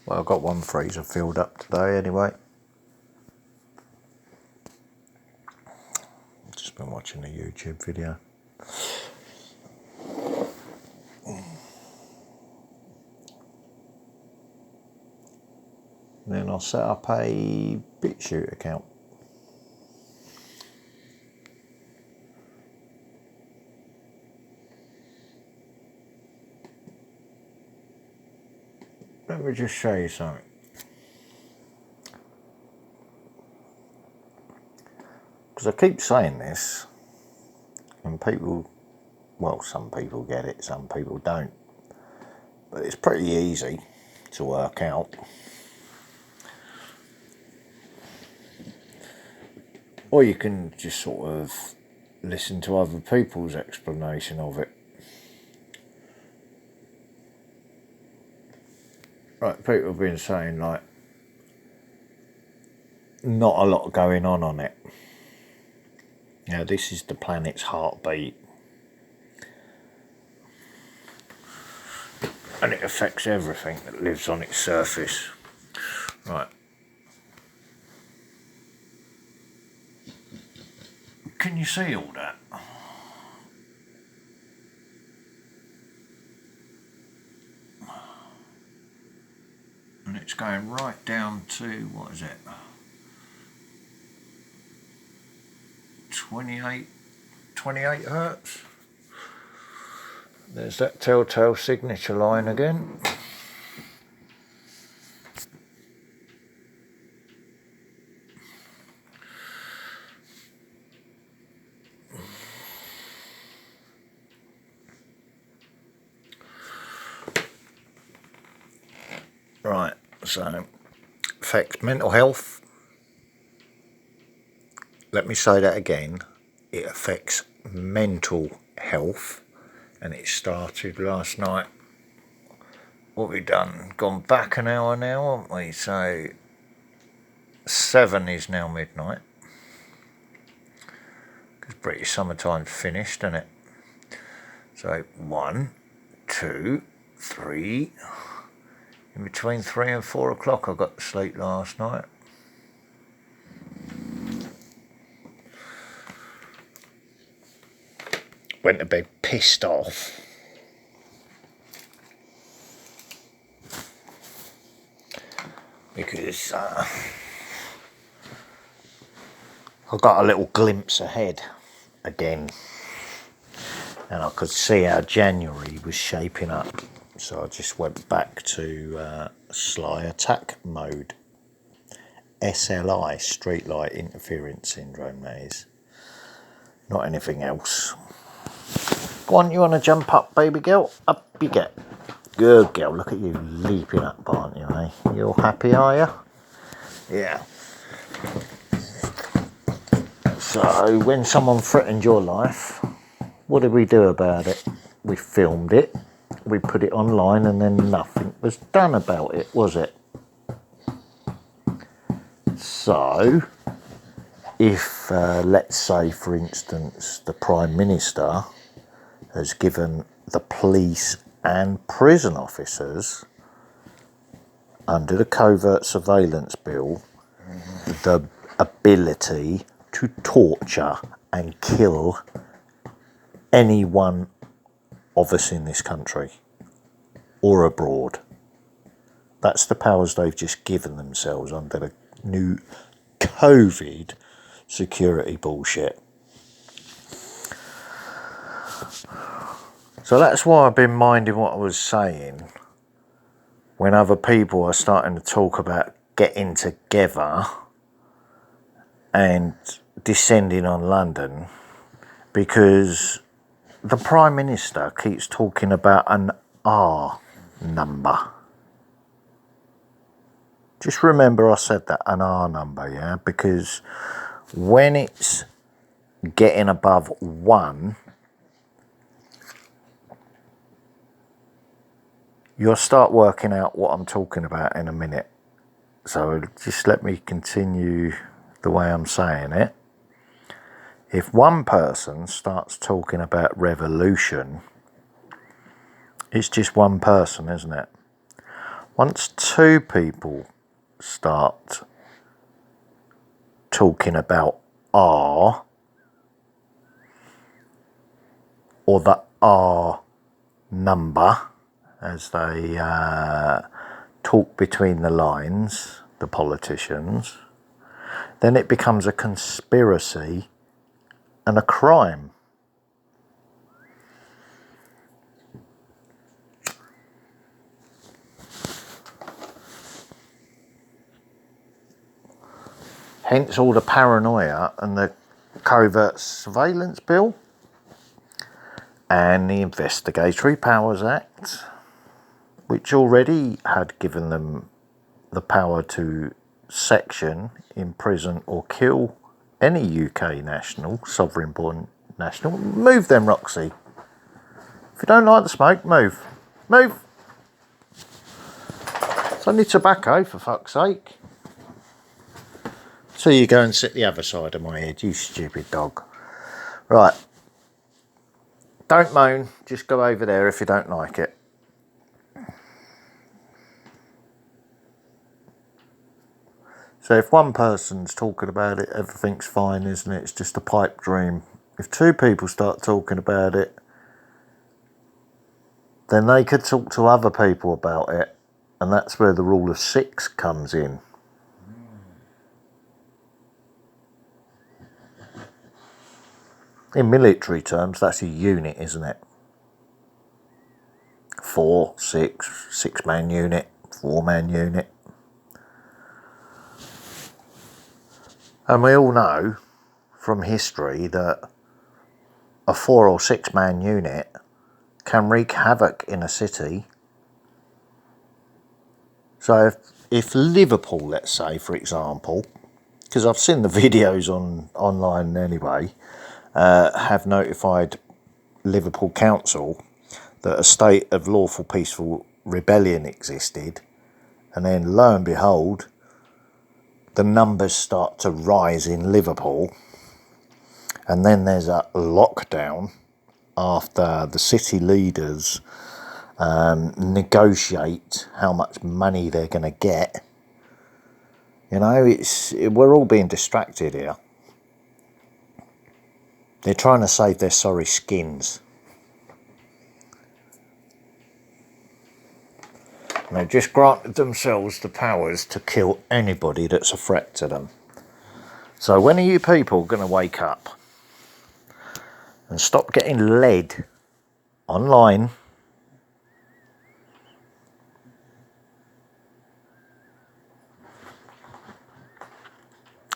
Well, I've got one freezer filled up today anyway. Just been watching a YouTube video. Then I'll set up a bitshute account. Let me just show you something. Because I keep saying this, and people, well, some people get it, some people don't. But it's pretty easy to work out. Or you can just sort of listen to other people's explanation of it. Right, people have been saying, like, not a lot going on it. Now, this is the planet's heartbeat. And it affects everything that lives on its surface. Right. Can you see all that? And it's going right down to, what is it? 28 hertz. There's that telltale signature line again. Right, so affects mental health. Let me say that again. It affects mental health, and it started last night. What have we done? Gone back an hour now, haven't we? So 7 is now midnight. Because British summertime's finished, isn't it? So 1, 2, 3. In between 3 and 4 o'clock I got to sleep last night. Went to bed pissed off. Because I got a little glimpse ahead again. And I could see how January was shaping up. So I just went back to SLI attack mode. SLI, street light interference syndrome, that is. Not anything else. Go on, you want to jump up, baby girl? Up you get. Good girl, look at you leaping up, aren't you, eh? You all happy, are you? Yeah. So, when someone threatened your life, what did we do about it? We filmed it, we put it online, and then nothing was done about it, was it? So, if, let's say, for instance, the Prime Minister has given the police and prison officers, under the covert surveillance bill, the ability to torture and kill anyone of us in this country or abroad. That's the powers they've just given themselves under the new COVID security bullshit. So that's why I've been minding what I was saying when other people are starting to talk about getting together and descending on London, because the Prime Minister keeps talking about an R number. Just remember I said that, an R number, yeah? Because when it's getting above 1, you'll start working out what I'm talking about in a minute. So just let me continue the way I'm saying it. If one person starts talking about revolution, it's just one person, isn't it? Once two people start talking about R, or the R number, as they talk between the lines, the politicians, then it becomes a conspiracy and a crime. Hence all the paranoia and the covert surveillance bill and the Investigatory Powers Act, which already had given them the power to section, imprison or kill any UK national, sovereign born national. Move them, Roxy. If you don't like the smoke, move. Move. It's only tobacco, for fuck's sake. So you go and sit the other side of my head, you stupid dog. Right. Don't moan, just go over there if you don't like it. So if one person's talking about it, everything's fine, isn't it? It's just a pipe dream. If two people start talking about it, then they could talk to other people about it. And that's where the rule of six comes in. In military terms, that's a unit, isn't it? 4, 6, 6-man unit, 4-man unit. And we all know from history that a 4 or 6-man unit can wreak havoc in a city. So if Liverpool, let's say, for example, because I've seen the videos online anyway, have notified Liverpool Council that a state of lawful peaceful rebellion existed, and then lo and behold, the numbers start to rise in Liverpool, and then there's a lockdown after the city leaders negotiate how much money they're going to get. You know, we're all being distracted here. They're trying to save their sorry skins. And they've just granted themselves the powers to kill anybody that's a threat to them. So when are you people going to wake up and stop getting led online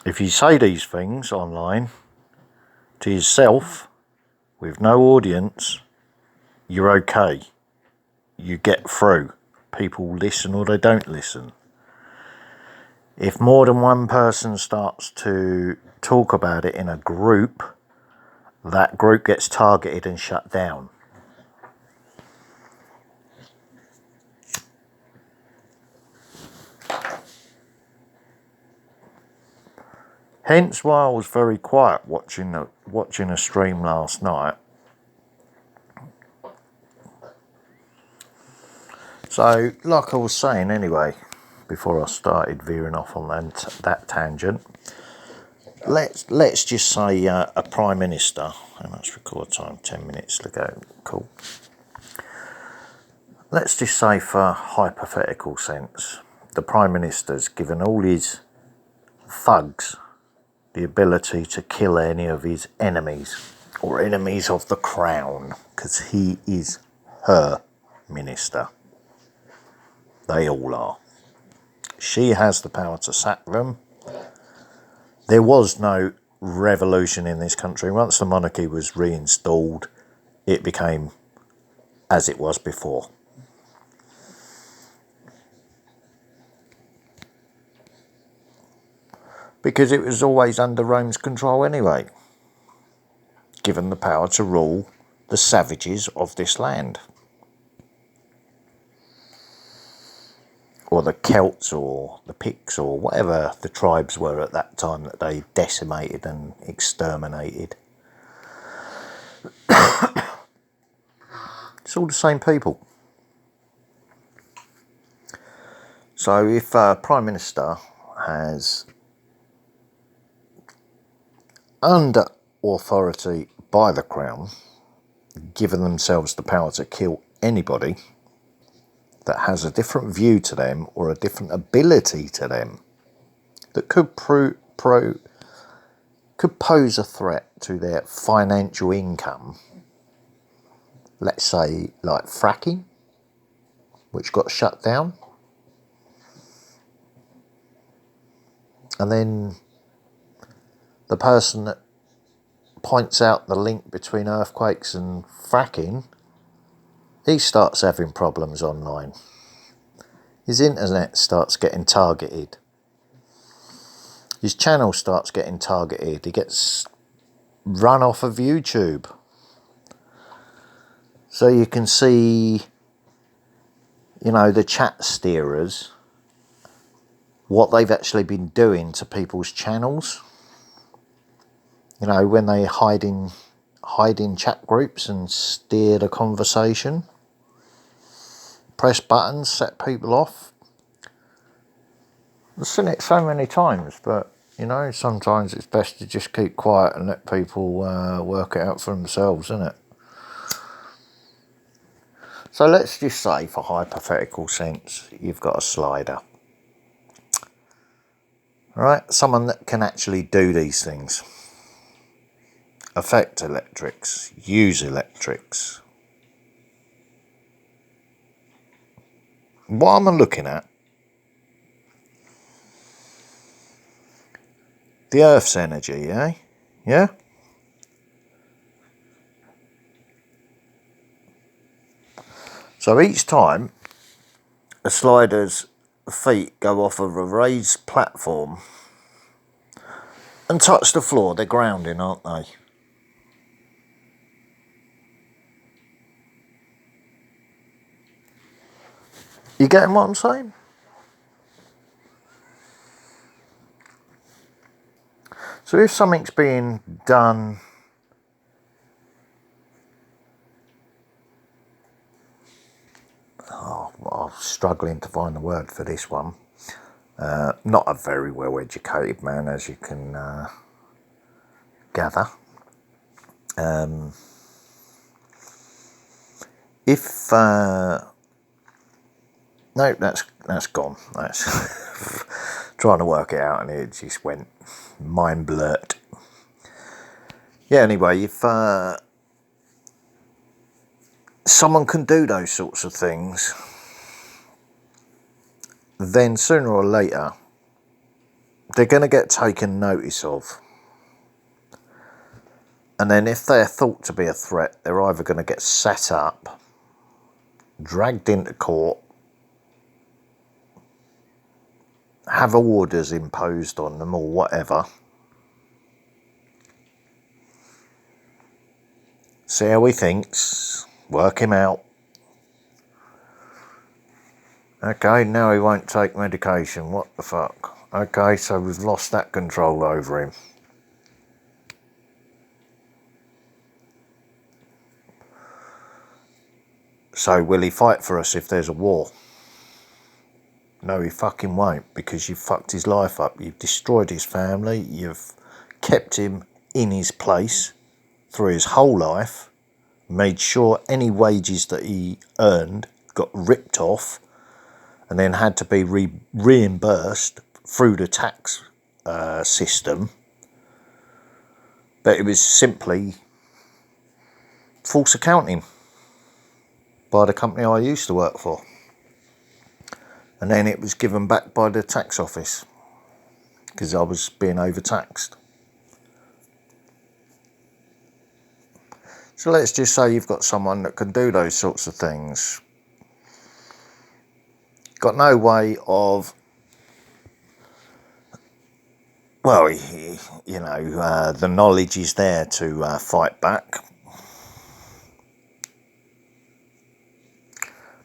if you say these things online to yourself with no audience, you're okay. You get through. People listen or they don't listen. If more than one person starts to talk about it in a group, that group gets targeted and shut down. Hence why I was very quiet watching a stream last night. So, like I was saying anyway, before I started veering off on that tangent, let's just say a Prime Minister, and that's record time, 10 minutes to go, cool. Let's just say for hypothetical sense, the Prime Minister's given all his thugs the ability to kill any of his enemies, or enemies of the crown, because he is her minister. They all are. She has the power to sack them. There was no revolution in this country. Once the monarchy was reinstalled, it became as it was before. Because it was always under Rome's control anyway, given the power to rule the savages of this land. Or the Celts or the Picts or whatever the tribes were at that time that they decimated and exterminated. It's all the same people. So if a Prime Minister has, under authority by the Crown, given themselves the power to kill anybody that has a different view to them or a different ability to them, that could could pose a threat to their financial income, let's say like fracking, which got shut down, and then the person that points out the link between earthquakes and fracking, he starts having problems online. His internet starts getting targeted. His channel starts getting targeted. He gets run off of YouTube. So you can see, you know, the chat steerers, what they've actually been doing to people's channels. You know, when they hide in chat groups and steer the conversation, press buttons, set people off. I've seen it so many times, but you know, sometimes it's best to just keep quiet and let people work it out for themselves, isn't it? So let's just say, for hypothetical sense, you've got a slider. All right, someone that can actually do these things. Affect electrics, use electrics. What am I looking at? The Earth's energy, eh? Yeah? So each time a slider's feet go off of a raised platform and touch the floor, they're grounding, aren't they? You getting what I'm saying? So if something's being done I'm struggling to find the word for this one. Not a very well educated man, as you can gather. If no, that's gone. That's trying to work it out, and it just went mind blurt. Yeah. Anyway, if someone can do those sorts of things, then sooner or later they're going to get taken notice of. And then if they're thought to be a threat, they're either going to get set up, dragged into court, have orders imposed on them or whatever. See how he thinks, work him out. Okay, now he won't take medication, what the fuck? Okay, so we've lost that control over him. So will he fight for us if there's a war? No, he fucking won't, because you've fucked his life up. You've destroyed his family. You've kept him in his place through his whole life. Made sure any wages that he earned got ripped off and then had to be reimbursed through the tax system. But it was simply false accounting by the company I used to work for. And then it was given back by the tax office because I was being overtaxed. So let's just say you've got someone that can do those sorts of things. Got no way of, well, you know, the knowledge is there to fight back.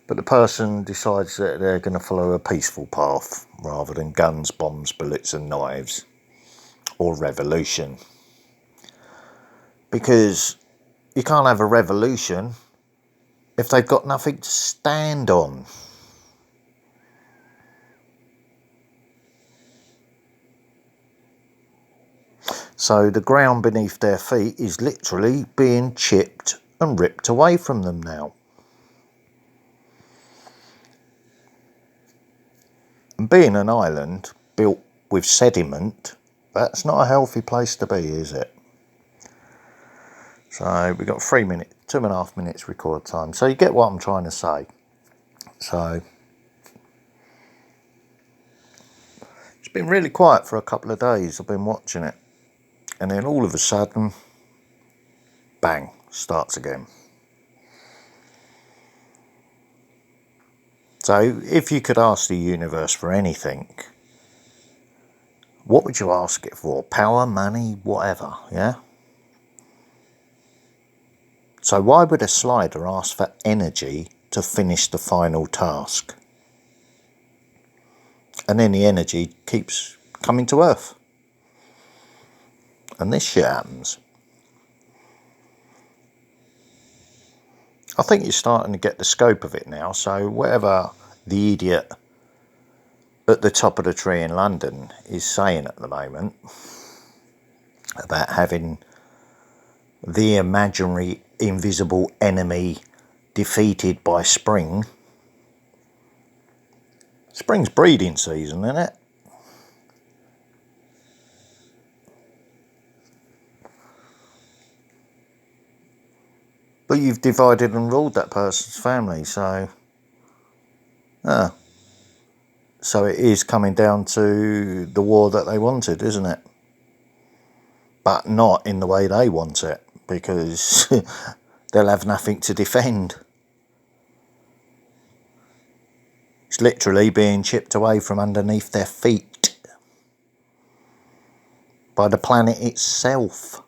But the person decides that they're going to follow a peaceful path rather than guns, bombs, bullets and knives or revolution. Because you can't have a revolution if they've got nothing to stand on. So the ground beneath their feet is literally being chipped and ripped away from them now. And being an island built with sediment, that's not a healthy place to be, is it? So we've got 3 minutes, 2.5 minutes record time. So you get what I'm trying to say. So it's been really quiet for a couple of days. I've been watching it. And then all of a sudden, bang, starts again. So if you could ask the universe for anything, what would you ask it for? Power, money, whatever, yeah? So why would a slider ask for energy to finish the final task? And then the energy keeps coming to Earth. And this shit happens. I think you're starting to get the scope of it now. So whatever the idiot at the top of the tree in London is saying at the moment about having the imaginary invisible enemy defeated by spring. Spring's breeding season, isn't it? But you've divided and ruled that person's family, so so it is coming down to the war that they wanted, isn't it? But not in the way they want it, because they'll have nothing to defend. It's literally being chipped away from underneath their feet by the planet itself.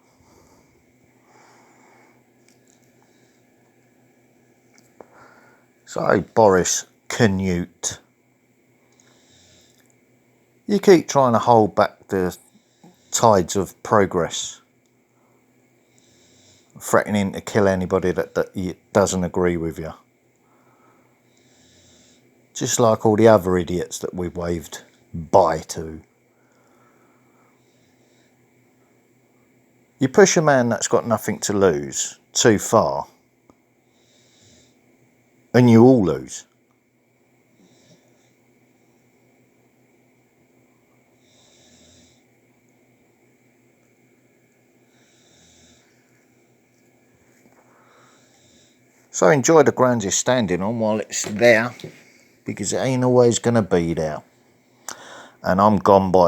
So, Boris Canute, you keep trying to hold back the tides of progress, threatening to kill anybody that doesn't agree with you. Just like all the other idiots that we waved bye to. You push a man that's got nothing to lose too far, and you all lose. So enjoy the ground you're standing on while it's there, because it ain't always going to be there. And I'm gone by the